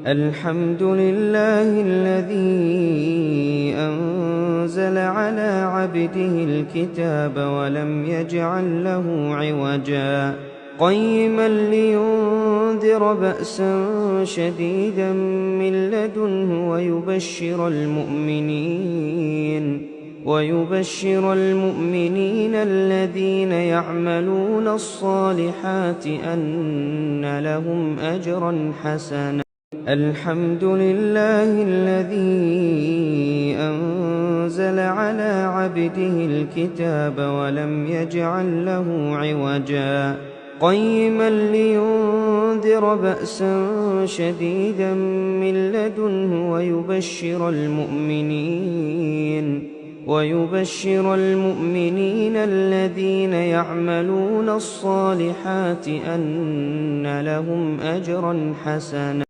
الحمد لله الذي أنزل على عبده الكتاب ولم يجعل له عوجا قيما لينذر بأسا شديدا من لدنه ويبشر المؤمنين الذين يعملون الصالحات أن لهم أجرا حسنا. الحمد لله الذي أنزل على عبده الكتاب ولم يجعل له عوجا قيما لينذر بأسا شديدا من لدنه ويبشر المؤمنين الذين يعملون الصالحات أن لهم أجرا حسنا.